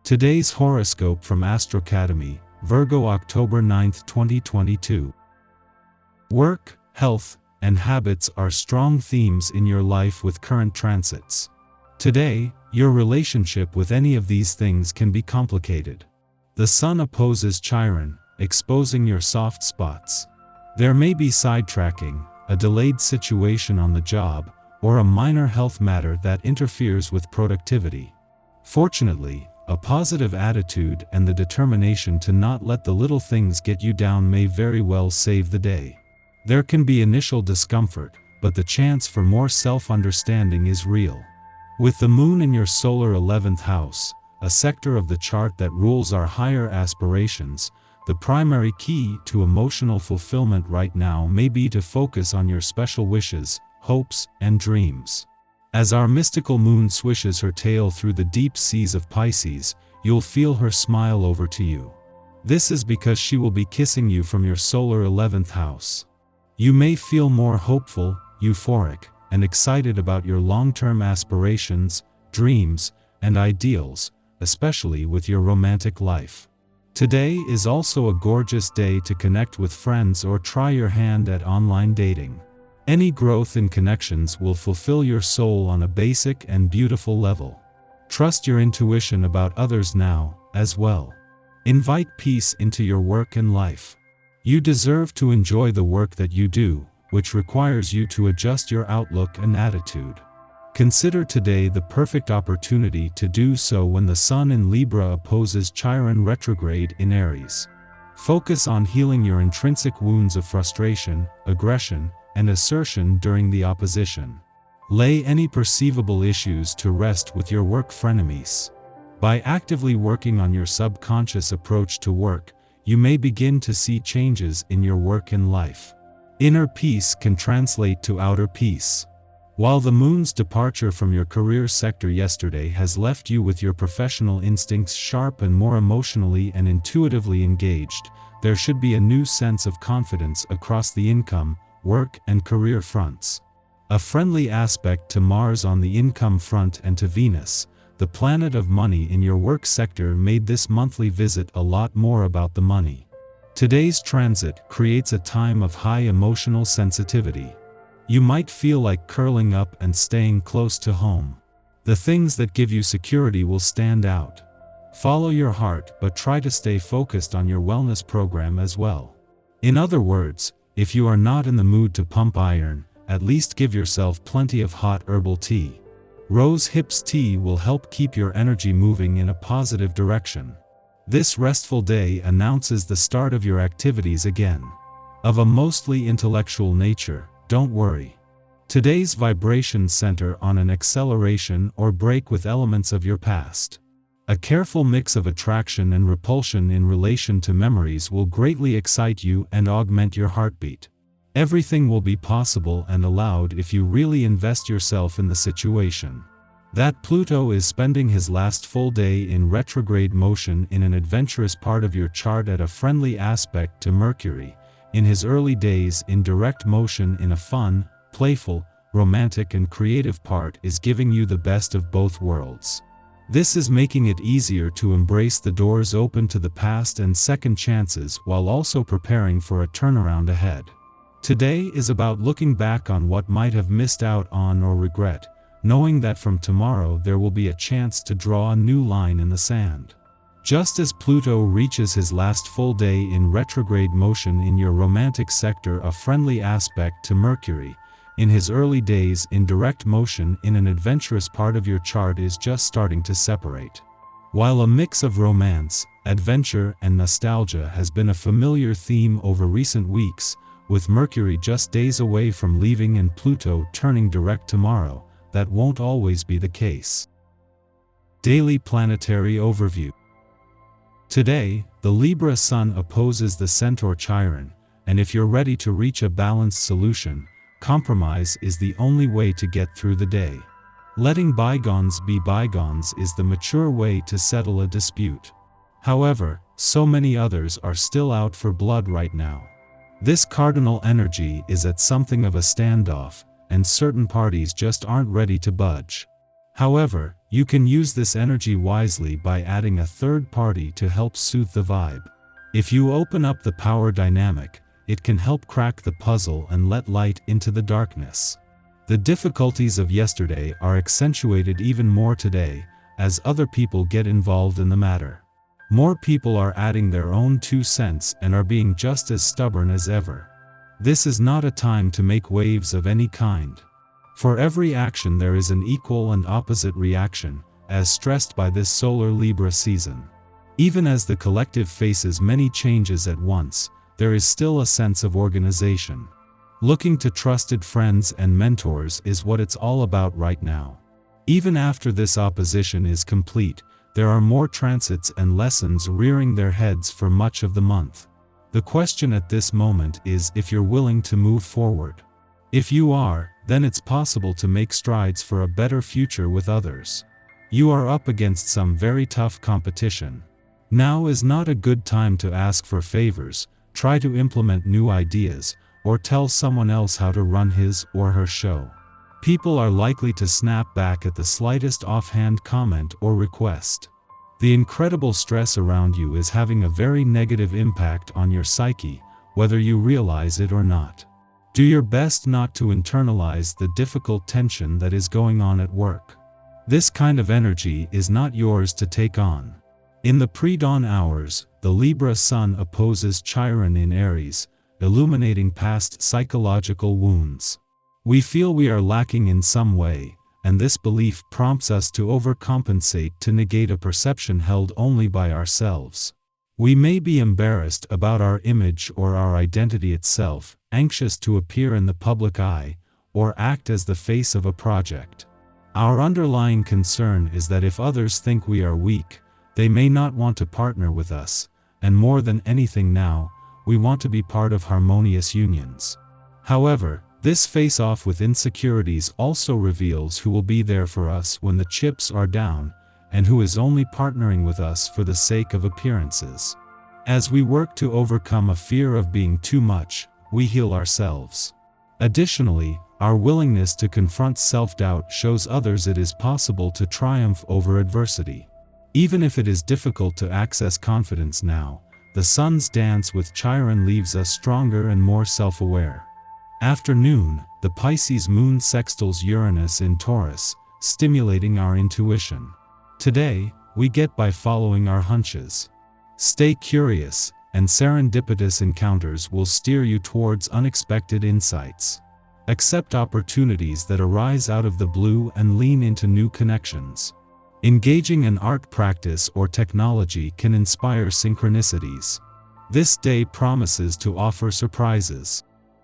Today's horoscope from Astrocademy, Virgo October 9, 2022. Work, health, and habits are strong themes in your life with current transits. Today, your relationship with any of these things can be complicated. The Sun opposes Chiron, exposing your soft spots. There may be sidetracking, a delayed situation on the job, or a minor health matter that interferes with productivity. Fortunately, a positive attitude and the determination to not let the little things get you down may very well save the day. There can be initial discomfort, but the chance for more self-understanding is real. With the Moon in your solar 11th house, a sector of the chart that rules our higher aspirations, the primary key to emotional fulfillment right now may be to focus on your special wishes, hopes, and dreams. As our mystical moon swishes her tail through the deep seas of Pisces, you'll feel her smile over to you. This is because she will be kissing you from your solar 11th house. You may feel more hopeful, euphoric, and excited about your long-term aspirations, dreams, and ideals, especially with your romantic life. Today is also a gorgeous day to connect with friends or try your hand at online dating. Any growth in connections will fulfill your soul on a basic and beautiful level. Trust your intuition about others now, as well. Invite peace into your work and life. You deserve to enjoy the work that you do, which requires you to adjust your outlook and attitude. Consider today the perfect opportunity to do so when the Sun in Libra opposes Chiron retrograde in Aries. Focus on healing your intrinsic wounds of frustration, aggression, and assertion during the opposition. Lay any perceivable issues to rest with your work frenemies. By actively working on your subconscious approach to work, you may begin to see changes in your work and life. Inner peace can translate to outer peace. While the Moon's departure from your career sector yesterday has left you with your professional instincts sharp and more emotionally and intuitively engaged, there should be a new sense of confidence across the income, work, and career fronts. A friendly aspect to Mars on the income front and to Venus, the planet of money in your work sector, made this monthly visit a lot more about the money. Today's transit creates a time of high emotional sensitivity. You might feel like curling up and staying close to home. The things that give you security will stand out. Follow your heart, but try to stay focused on your wellness program as well. In other words, if you are not in the mood to pump iron, at least give yourself plenty of hot herbal tea. Rose hips tea will help keep your energy moving in a positive direction. This restful day announces the start of your activities again. Of a mostly intellectual nature, don't worry. Today's vibrations center on an acceleration or break with elements of your past. A careful mix of attraction and repulsion in relation to memories will greatly excite you and augment your heartbeat. Everything will be possible and allowed if you really invest yourself in the situation. That Pluto is spending his last full day in retrograde motion in an adventurous part of your chart at a friendly aspect to Mercury, in his early days in direct motion in a fun, playful, romantic and creative part, is giving you the best of both worlds. This is making it easier to embrace the doors open to the past and second chances while also preparing for a turnaround ahead. Today is about looking back on what might have missed out on or regret, knowing that from tomorrow there will be a chance to draw a new line in the sand. Just as Pluto reaches his last full day in retrograde motion in your romantic sector, a friendly aspect to Mercury, in his early days in direct motion in an adventurous part of your chart, is just starting to separate. While a mix of romance, adventure, and nostalgia has been a familiar theme over recent weeks, with Mercury just days away from leaving and Pluto turning direct tomorrow, that won't always be the case. Daily Planetary Overview. Today, the Libra Sun opposes the Centaur Chiron, and if you're ready to reach a balanced solution, compromise is the only way to get through the day. Letting bygones be bygones is the mature way to settle a dispute. However, so many others are still out for blood right now. This cardinal energy is at something of a standoff, and certain parties just aren't ready to budge. However, You can use this energy wisely by adding a third party to help soothe the vibe. If you open up the power dynamic, it can help crack the puzzle and let light into the darkness. The difficulties of yesterday are accentuated even more today, as other people get involved in the matter. More people are adding their own 2 cents and are being just as stubborn as ever. This is not a time to make waves of any kind. For every action there is an equal and opposite reaction, as stressed by this solar Libra season. Even as the collective faces many changes at once, there is still a sense of organization. Looking to trusted friends and mentors is what it's all about right now. Even after this opposition is complete, there are more transits and lessons rearing their heads for much of the month. The question at this moment is if you're willing to move forward. If you are, then it's possible to make strides for a better future with others. You are up against some very tough competition. Now is not a good time to ask for favors, try to implement new ideas, or tell someone else how to run his or her show. People are likely to snap back at the slightest offhand comment or request. The incredible stress around you is having a very negative impact on your psyche, whether you realize it or not. Do your best not to internalize the difficult tension that is going on at work. This kind of energy is not yours to take on. In the pre-dawn hours, the Libra Sun opposes Chiron in Aries, illuminating past psychological wounds. We feel we are lacking in some way, and this belief prompts us to overcompensate to negate a perception held only by ourselves. We may be embarrassed about our image or our identity itself, anxious to appear in the public eye, or act as the face of a project. Our underlying concern is that if others think we are weak, they may not want to partner with us, and more than anything now, we want to be part of harmonious unions. However, this face-off with insecurities also reveals who will be there for us when the chips are down, and who is only partnering with us for the sake of appearances. As we work to overcome a fear of being too much, we heal ourselves. Additionally, our willingness to confront self-doubt shows others it is possible to triumph over adversity. Even if it is difficult to access confidence now, the Sun's dance with Chiron leaves us stronger and more self-aware. After noon, the Pisces moon sextiles Uranus in Taurus, stimulating our intuition. Today, we get by following our hunches. Stay curious, and serendipitous encounters will steer you towards unexpected insights. Accept opportunities that arise out of the blue and lean into new connections. Engaging in art practice or technology can inspire synchronicities. This day promises to offer surprises.